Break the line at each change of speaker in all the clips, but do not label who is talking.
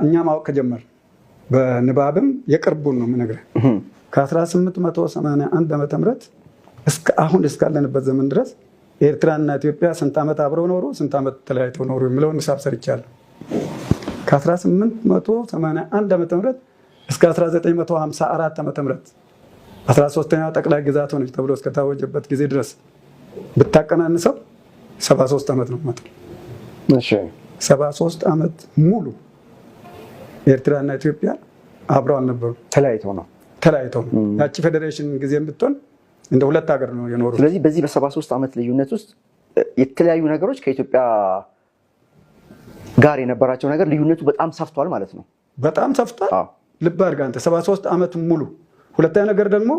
እኛ ማወቅ ከጀመር በንባብም የቅርቡን ነው የምነግርህ። ከ1881 ዓመተ ምህረት እስከ አሁን እስካለንበት ዘመን ድረስ ኤርትራና ኢትዮጵያ ስንት ዓመት አብረው ኖሩ፣ ስንት ዓመት ተለያይተው ኖሩ የሚለውን ሂሳብ ሰርቻለሁ። ከ1881 ዓመተ ምህረት እስከ 1954 ዓመተ ምህረት 13ኛ ጠቅላይ ግዛት ሆነች ተብሎ እስከታወጀበት ጊዜ ድረስ ብታቀናንሰው 73 ዓመት ነው ማለት ነው።
እሺ
73 ዓመት ሙሉ ኤርትራና ኢትዮጵያ አብረው አልነበሩ፣ ተለያይተው ነው። ያቺ ፌዴሬሽን ጊዜ ብትሆን እንደ ሁለት ሀገር ነው የኖሩት።
ስለዚህ በዚህ በ73 ዓመት ልዩነት ውስጥ የተለያዩ ነገሮች ከኢትዮጵያ ጋር የነበራቸው ነገር ልዩነቱ በጣም ሰፍቷል ማለት ነው።
በጣም ሰፍቷል። ልብ አድርግ አንተ 73 ዓመት ሙሉ። ሁለተኛ ነገር ደግሞ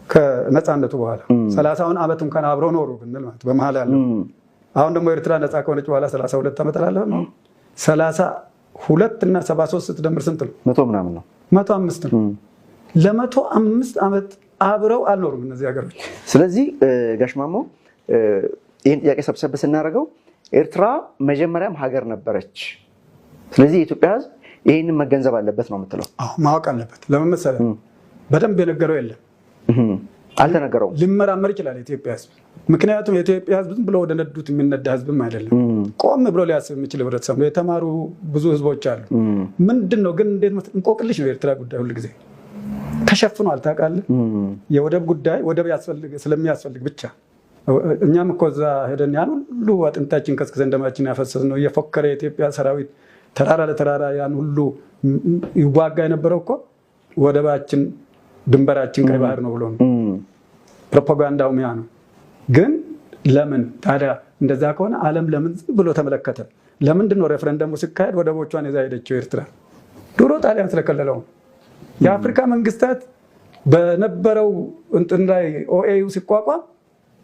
ከነፃነቱ በኋላ 30 ዓመት እንኳን አብረው ኖሩ ብንል ማለት በመሃል ያለው አሁን ደግሞ ኤርትራ ነፃ ከሆነች በኋላ 32 ዓመት አላለፈ ነው። 32 እና 73 ስትደምር ስንት ነው?
100 ምናምን ነው።
105 ነው። ለ105 ዓመት አብረው አልኖሩም እነዚህ ሀገሮች።
ስለዚህ ጋሽ ማሞ ይህን ጥያቄ ሰብሰብ ስናደርገው ኤርትራ መጀመሪያም ሀገር ነበረች። ስለዚህ የኢትዮጵያ ሕዝብ ይህንን መገንዘብ አለበት ነው የምትለው?
ማወቅ አለበት። ለምን መሰለህ? በደንብ የነገረው የለም፣
አልተነገረውም።
ሊመራመር ይችላል የኢትዮጵያ ሕዝብ። ምክንያቱም የኢትዮጵያ ሕዝብ ዝም ብሎ ወደ ነዱት የሚነዳ ሕዝብም አይደለም። ቆም ብሎ ሊያስብ የሚችል ህብረተሰብ ነው። የተማሩ ብዙ ሕዝቦች አሉ። ምንድን ነው ግን እንዴት እንቆቅልሽ ነው የኤርትራ ጉዳይ ሁሉ ጊዜ ተሸፍኗል። ታውቃለህ፣ የወደብ ጉዳይ ወደብ ስለሚያስፈልግ ብቻ እኛም እኮ እዛ ሄደን ያን ሁሉ አጥንታችን ከስክሰን ደማችን ያፈሰስ ነው የፎከረ የኢትዮጵያ ሰራዊት ተራራ ለተራራ ያን ሁሉ ይዋጋ የነበረው እኮ ወደባችን ድንበራችን ቀይ ባህር ነው ብሎ ነው። ፕሮፓጋንዳውም ያ ነው። ግን ለምን ታዲያ እንደዛ ከሆነ ዓለም ለምን ዝም ብሎ ተመለከተ? ለምንድን ነው ሬፈረንደሙ ሲካሄድ ወደቦቿን ይዛ ሄደችው ኤርትራ? ድሮ ጣሊያን ስለከለለው። የአፍሪካ መንግስታት በነበረው እንትን ላይ ኦኤዩ ሲቋቋም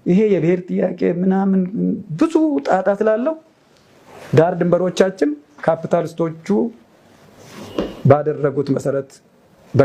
ይሄ የብሔር ጥያቄ ምናምን ብዙ ጣጣ ስላለው ዳር ድንበሮቻችን ካፒታሊስቶቹ ባደረጉት መሰረት